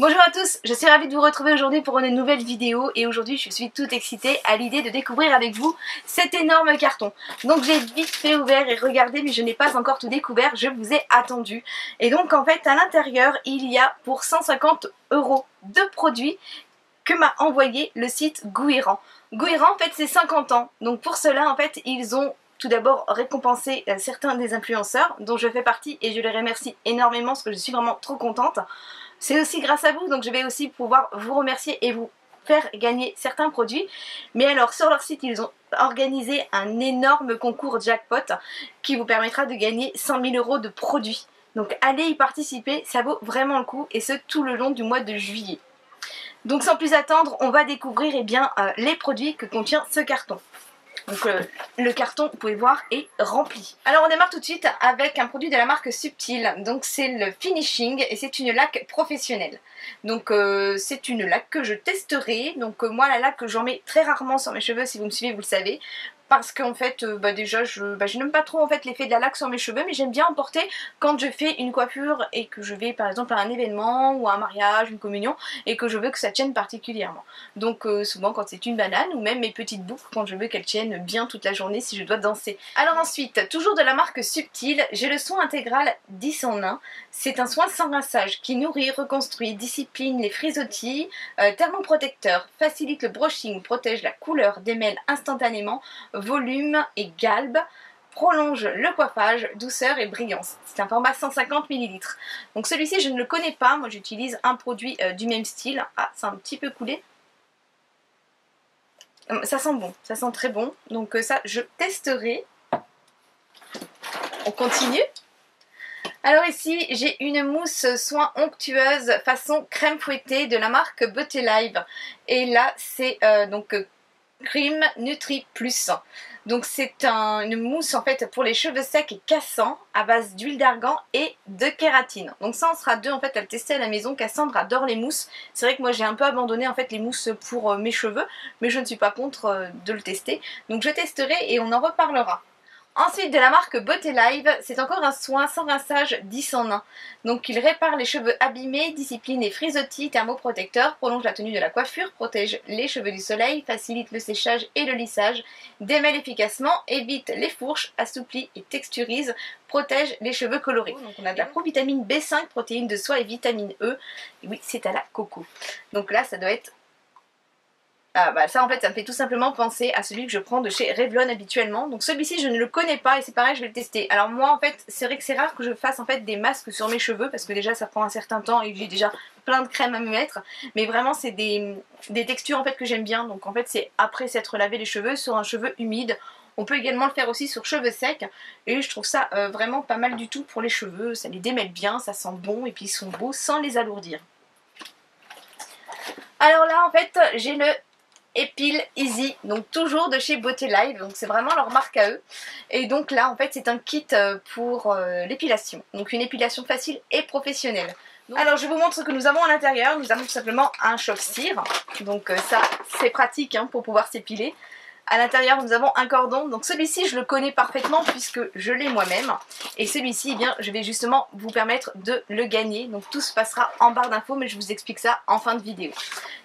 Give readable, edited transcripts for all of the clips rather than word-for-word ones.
Bonjour à tous, je suis ravie de vous retrouver aujourd'hui pour une nouvelle vidéo et aujourd'hui je suis toute excitée à l'idée de découvrir avec vous cet énorme carton. Donc j'ai vite fait ouvert et regardé mais je n'ai pas encore tout découvert, je vous ai attendu. Et donc en fait à l'intérieur il y a pour 150 € de produits que m'a envoyé le site Gouiran. Gouiran en fait c'est 50 ans, donc pour cela en fait ils ont tout d'abord récompenser certains des influenceurs dont je fais partie et je les remercie énormément parce que je suis vraiment trop contente. C'est aussi grâce à vous, donc je vais aussi pouvoir vous remercier et vous faire gagner certains produits. Mais alors sur leur site ils ont organisé un énorme concours jackpot qui vous permettra de gagner 100 000 € de produits. Donc allez y participer, ça vaut vraiment le coup et ce tout le long du mois de juillet. Donc sans plus attendre, on va découvrir les produits que contient ce carton. Donc le carton, vous pouvez voir, est rempli. Alors on démarre tout de suite avec un produit de la marque Subtil. Donc c'est le Finishing et c'est une laque professionnelle. Donc c'est une laque que je testerai. Donc moi la laque j'en mets très rarement sur mes cheveux, si vous me suivez vous le savez. Parce qu'en fait, déjà, je n'aime pas trop en fait l'effet de la laque sur mes cheveux, mais j'aime bien en porter quand je fais une coiffure et que je vais par exemple à un événement ou à un mariage, une communion, et que je veux que ça tienne particulièrement. Donc souvent quand c'est une banane ou même mes petites boucles quand je veux qu'elles tiennent bien toute la journée si je dois danser. Alors ensuite, toujours de la marque Subtil, j'ai le soin intégral 10 en 1. C'est un soin sans rinçage qui nourrit, reconstruit, discipline les frisottis, thermoprotecteur, facilite le brushing, protège la couleur, démêle instantanément, volume et galbe, prolonge le coiffage, douceur et brillance. C'est un format 150 ml. Donc celui-ci je ne le connais pas, moi j'utilise un produit du même style. Ah, c'est un petit peu coulé. Ça sent bon, ça sent très bon. Donc ça je testerai. On continue. Alors ici j'ai une mousse soin onctueuse façon crème fouettée de la marque Beauty Live. Et là c'est Cream Nutri Plus. Donc c'est une mousse en fait pour les cheveux secs et cassants à base d'huile d'argan et de kératine. Donc ça on sera deux en fait à le tester à la maison. Cassandre adore les mousses. C'est vrai que moi j'ai un peu abandonné en fait les mousses pour mes cheveux, mais je ne suis pas contre de le tester. Donc je testerai et on en reparlera. Ensuite de la marque Beauty Live, c'est encore un soin sans rinçage 10 en 1. Donc il répare les cheveux abîmés, discipline les frisottis, thermoprotecteur, prolonge la tenue de la coiffure, protège les cheveux du soleil, facilite le séchage et le lissage, démêle efficacement, évite les fourches, assouplit et texturise, protège les cheveux colorés. Donc on a de la provitamine B5, protéines de soie et vitamine E. Et oui, c'est à la coco. Donc là ça doit être... Ah bah ça en fait ça me fait tout simplement penser à celui que je prends de chez Revlon habituellement. Donc celui-ci je ne le connais pas et c'est pareil je vais le tester. Alors moi en fait c'est vrai que c'est rare que je fasse en fait des masques sur mes cheveux parce que déjà ça prend un certain temps et que j'ai déjà plein de crèmes à me mettre. Mais vraiment c'est des textures en fait que j'aime bien. Donc en fait c'est après s'être lavé les cheveux sur un cheveu humide. On peut également le faire aussi sur cheveux secs et je trouve ça vraiment pas mal du tout pour les cheveux. Ça les démêle bien, ça sent bon et puis ils sont beaux sans les alourdir. Alors là en fait j'ai le Epile Easy, donc toujours de chez Beauty Live, donc c'est vraiment leur marque à eux. Et donc là en fait c'est un kit pour l'épilation, donc une épilation facile et professionnelle. Alors je vous montre ce que nous avons à l'intérieur. Nous avons tout simplement un chauffe-cire, donc ça c'est pratique hein, pour pouvoir s'épiler. À l'intérieur nous avons un cordon, donc celui-ci je le connais parfaitement puisque je l'ai moi-même. Et celui-ci, eh bien, je vais justement vous permettre de le gagner. Donc tout se passera en barre d'infos, mais je vous explique ça en fin de vidéo.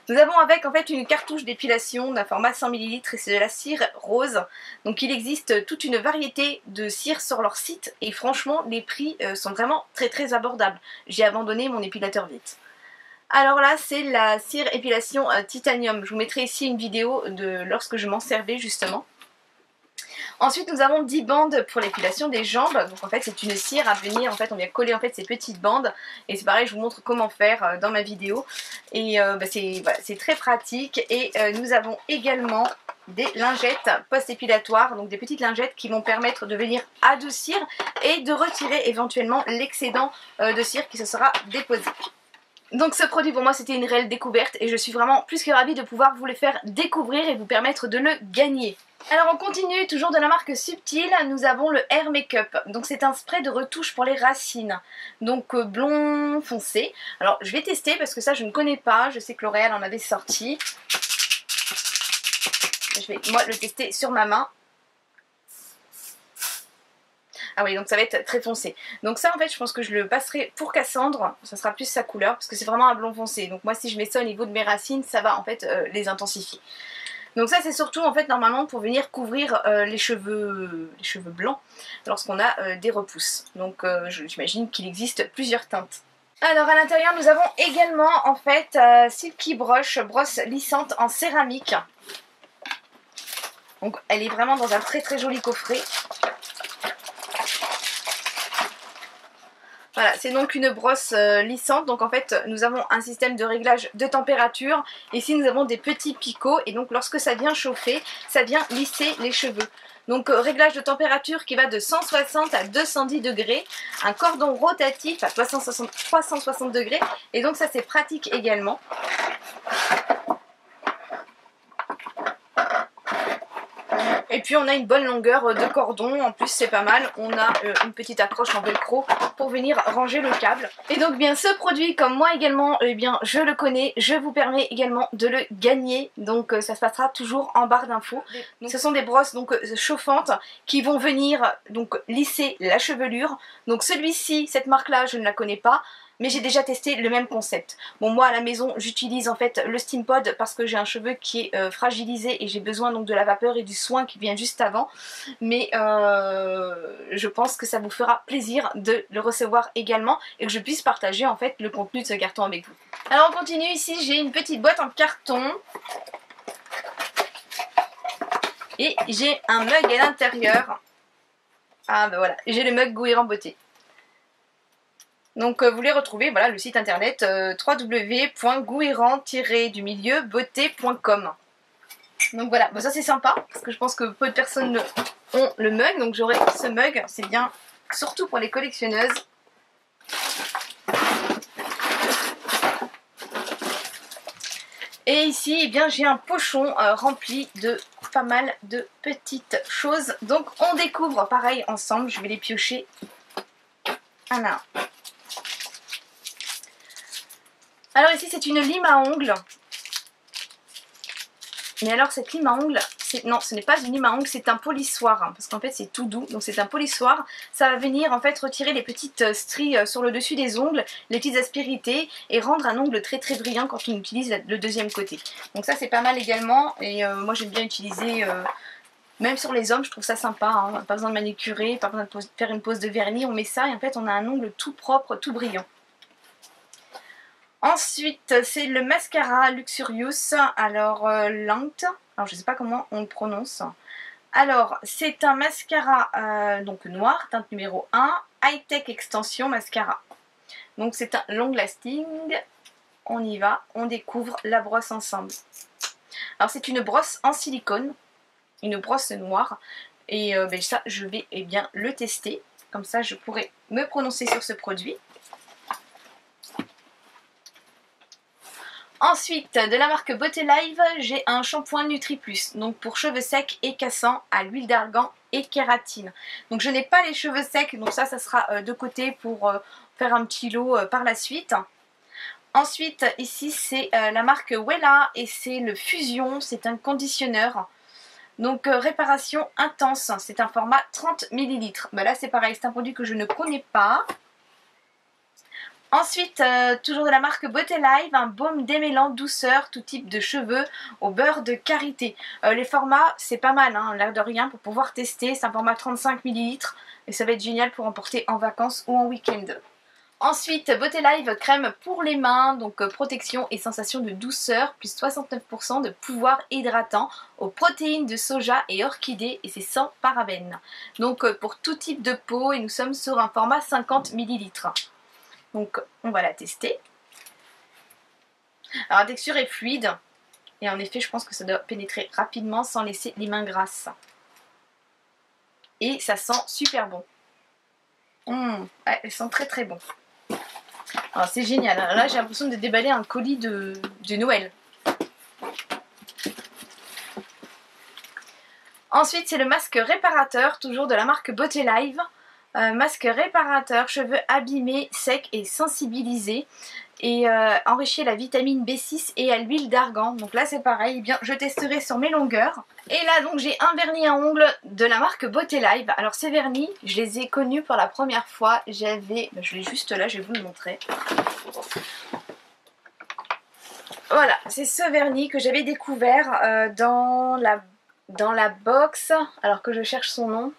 Nous avons avec en fait une cartouche d'épilation d'un format 100 ml et c'est de la cire rose. Donc il existe toute une variété de cires sur leur site et franchement les prix sont vraiment très abordables. J'ai abandonné mon épilateur vite. Alors là c'est la cire épilation titanium. Je vous mettrai ici une vidéo de lorsque je m'en servais justement. Ensuite nous avons 10 bandes pour l'épilation des jambes. Donc en fait c'est une cire à venir, en fait on vient coller en fait ces petites bandes. Et c'est pareil, je vous montre comment faire dans ma vidéo. Et c'est très pratique. Et nous avons également des lingettes post-épilatoires, donc des petites lingettes qui vont permettre de venir adoucir et de retirer éventuellement l'excédent de cire qui se sera déposé. Donc ce produit pour moi c'était une réelle découverte et je suis vraiment plus que ravie de pouvoir vous le faire découvrir et vous permettre de le gagner. Alors on continue, toujours de la marque Subtil, nous avons le Hair Makeup. Donc c'est un spray de retouche pour les racines, donc blond foncé. Alors je vais tester parce que ça je ne connais pas, je sais que L'Oréal en avait sorti. Je vais moi le tester sur ma main. Ah oui, donc ça va être très foncé. Donc ça en fait je pense que je le passerai pour Cassandre, ça sera plus sa couleur parce que c'est vraiment un blond foncé. Donc moi si je mets ça au niveau de mes racines, ça va en fait les intensifier. Donc ça c'est surtout en fait normalement pour venir couvrir les cheveux blancs lorsqu'on a des repousses. Donc j'imagine qu'il existe plusieurs teintes. Alors à l'intérieur nous avons également en fait Silky Brush, brosse lissante en céramique. Donc elle est vraiment dans un très très joli coffret. Voilà, c'est donc une brosse lissante, donc en fait nous avons un système de réglage de température. Ici nous avons des petits picots et donc lorsque ça vient chauffer, ça vient lisser les cheveux. Donc réglage de température qui va de 160 à 210 degrés, un cordon rotatif à 360 degrés et donc ça c'est pratique également. Et puis on a une bonne longueur de cordon, en plus c'est pas mal, on a une petite accroche en velcro pour venir ranger le câble. Et donc bien ce produit comme moi également, eh bien je le connais, je vous permets également de le gagner, donc ça se passera toujours en barre d'infos. Ce sont des brosses donc chauffantes qui vont venir donc lisser la chevelure. Donc celui-ci, cette marque là je ne la connais pas, mais j'ai déjà testé le même concept. Bon moi à la maison j'utilise en fait le Steam Pod parce que j'ai un cheveu qui est fragilisé et j'ai besoin donc de la vapeur et du soin qui vient juste avant. Mais je pense que ça vous fera plaisir de le recevoir également et que je puisse partager en fait le contenu de ce carton avec vous. Alors on continue, ici j'ai une petite boîte en carton. Et j'ai un mug à l'intérieur. Ah ben voilà, j'ai le mug Gouirand Beauté. Donc vous les retrouvez, voilà le site internet www.gouirand-beauté.com. Donc voilà, bon, ça c'est sympa parce que je pense que peu de personnes ont le mug, donc j'aurai ce mug, c'est bien surtout pour les collectionneuses. Et ici eh bien j'ai un pochon rempli de pas mal de petites choses, donc on découvre pareil ensemble, je vais les piocher un à un. Alors ici c'est une lime à ongles. Mais alors cette lime à ongles, non ce n'est pas une lime à ongles, c'est un polissoir. Hein, parce qu'en fait c'est tout doux, donc c'est un polissoir. Ça va venir en fait retirer les petites stries sur le dessus des ongles, les petites aspérités et rendre un ongle très très brillant quand on utilise le deuxième côté. Donc ça c'est pas mal également et moi j'aime bien utiliser... Même sur les hommes, je trouve ça sympa, hein, pas besoin de manicurer, pas besoin de faire une pose de vernis, on met ça et en fait on a un ongle tout propre, tout brillant. Ensuite, c'est le mascara Luxurious, alors Langt, alors je ne sais pas comment on le prononce. Alors, c'est un mascara donc noir, teinte numéro 1, High Tech Extension Mascara. Donc c'est un long lasting, on y va, on découvre la brosse ensemble. Alors c'est une brosse en silicone, une brosse noire, et ça je vais bien le tester, comme ça je pourrai me prononcer sur ce produit. Ensuite, de la marque Beauté Live, j'ai un shampoing Nutri Plus, donc pour cheveux secs et cassants à l'huile d'argan et kératine. Donc je n'ai pas les cheveux secs, donc ça sera de côté pour faire un petit lot par la suite. Ensuite, ici c'est la marque Wella et c'est le Fusion, c'est un conditionneur. Donc réparation intense, c'est un format 30 ml. Ben là c'est pareil, c'est un produit que je ne connais pas. Ensuite, toujours de la marque Beauté Live, un baume démêlant douceur, tout type de cheveux au beurre de karité. Les formats, c'est pas mal, hein, l'air de rien, pour pouvoir tester. C'est un format 35 ml et ça va être génial pour emporter en vacances ou en week-end. Ensuite, Beauté Live crème pour les mains, donc protection et sensation de douceur, plus 69% de pouvoir hydratant aux protéines de soja et orchidée et c'est sans parabènes. Donc pour tout type de peau et nous sommes sur un format 50 ml. Donc on va la tester. Alors la texture est fluide et en effet je pense que ça doit pénétrer rapidement sans laisser les mains grasses. Et ça sent super bon. Ouais, elle sent très très bon. Alors c'est génial, là j'ai l'impression de déballer un colis de Noël. Ensuite c'est le masque réparateur, toujours de la marque Beauté Live. Masque réparateur, cheveux abîmés, secs et sensibilisés. et enrichi à la vitamine B6 et à l'huile d'argan. Donc là c'est pareil, eh bien je testerai sur mes longueurs. Et là donc j'ai un vernis à ongles de la marque Beauté Live. Alors ces vernis, je les ai connus pour la première fois, je l'ai juste là, je vais vous le montrer. Voilà, c'est ce vernis que j'avais découvert dans la box, alors que je cherche son nom.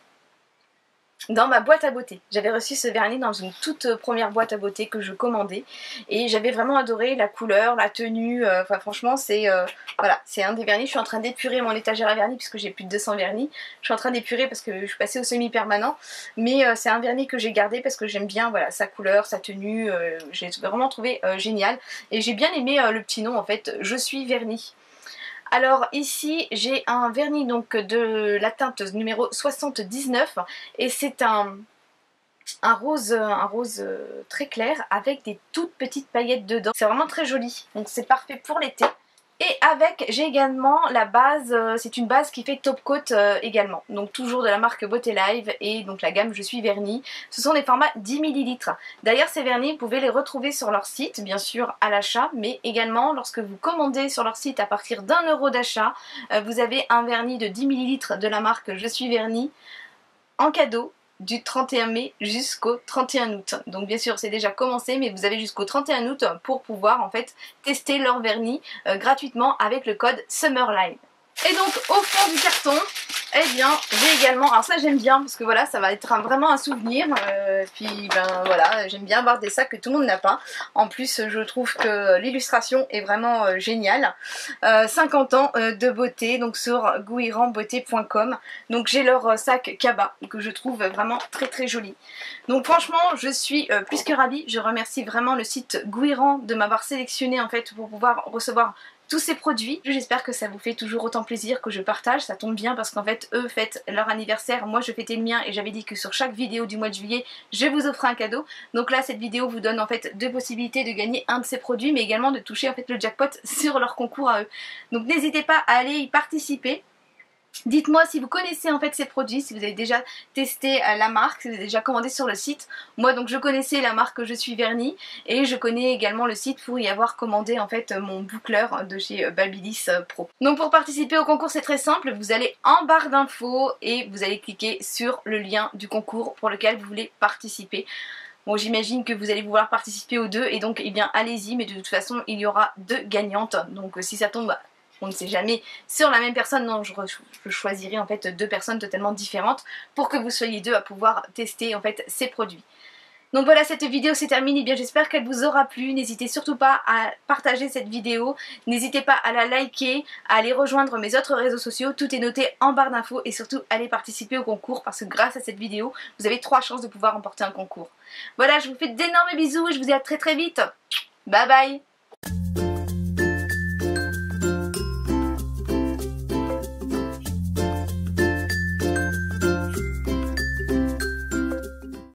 Dans ma boîte à beauté. J'avais reçu ce vernis dans une toute première boîte à beauté que je commandais et j'avais vraiment adoré la couleur, la tenue, enfin franchement c'est voilà, c'est un des vernis. Je suis en train d'épurer mon étagère à vernis puisque j'ai plus de 200 vernis. Je suis en train d'épurer parce que je suis passée au semi-permanent, mais c'est un vernis que j'ai gardé parce que j'aime bien voilà, sa couleur, sa tenue, j'ai vraiment trouvé génial et j'ai bien aimé le petit nom en fait, Je suis vernis. Alors ici j'ai un vernis donc de la teinte numéro 79 et c'est un rose très clair avec des toutes petites paillettes dedans. C'est vraiment très joli, donc c'est parfait pour l'été. Et avec j'ai également la base, c'est une base qui fait top coat également, donc toujours de la marque Beauté Live et donc la gamme Je suis vernis. Ce sont des formats 10 ml. D'ailleurs ces vernis vous pouvez les retrouver sur leur site, bien sûr à l'achat, mais également lorsque vous commandez sur leur site à partir d'1 € d'achat, vous avez un vernis de 10 ml de la marque Je suis vernis en cadeau du 31 mai jusqu'au 31 août. Donc bien sûr c'est déjà commencé mais vous avez jusqu'au 31 août pour pouvoir en fait tester leur vernis gratuitement avec le code SUMMERLIVE. Et donc au fond du carton, eh bien j'ai également, alors ça j'aime bien parce que voilà ça va être vraiment un souvenir, puis ben voilà j'aime bien avoir des sacs que tout le monde n'a pas. En plus je trouve que l'illustration est vraiment géniale. 50 ans de beauté, donc sur gouiranbeauté.com. Donc j'ai leur sac Kaba que je trouve vraiment très très joli. Donc franchement je suis plus que ravie, je remercie vraiment le site Gouiran de m'avoir sélectionné en fait pour pouvoir recevoir tous ces produits. J'espère que ça vous fait toujours autant plaisir que je partage, ça tombe bien parce qu'en fait eux fêtent leur anniversaire, moi je fêtais le mien et j'avais dit que sur chaque vidéo du mois de juillet je vous offrais un cadeau. Donc là cette vidéo vous donne en fait deux possibilités de gagner un de ces produits mais également de toucher en fait le jackpot sur leur concours à eux. Donc n'hésitez pas à aller y participer. Dites-moi si vous connaissez en fait ces produits, si vous avez déjà testé la marque, si vous avez déjà commandé sur le site. Moi donc je connaissais la marque Je suis vernis et je connais également le site pour y avoir commandé en fait mon boucleur de chez Babyliss Pro. Donc pour participer au concours c'est très simple, vous allez en barre d'infos et vous allez cliquer sur le lien du concours pour lequel vous voulez participer. Bon j'imagine que vous allez vouloir participer aux deux et donc eh bien allez-y, mais de toute façon il y aura deux gagnantes, donc si ça tombe... on ne sait jamais sur la même personne, non je choisirai en fait deux personnes totalement différentes pour que vous soyez deux à pouvoir tester en fait ces produits. Donc voilà, cette vidéo c'est terminé, bien j'espère qu'elle vous aura plu, n'hésitez surtout pas à partager cette vidéo, n'hésitez pas à la liker, à aller rejoindre mes autres réseaux sociaux, tout est noté en barre d'infos et surtout allez participer au concours parce que grâce à cette vidéo vous avez 3 chances de pouvoir remporter un concours. Voilà, je vous fais d'énormes bisous et je vous dis à très très vite, bye bye.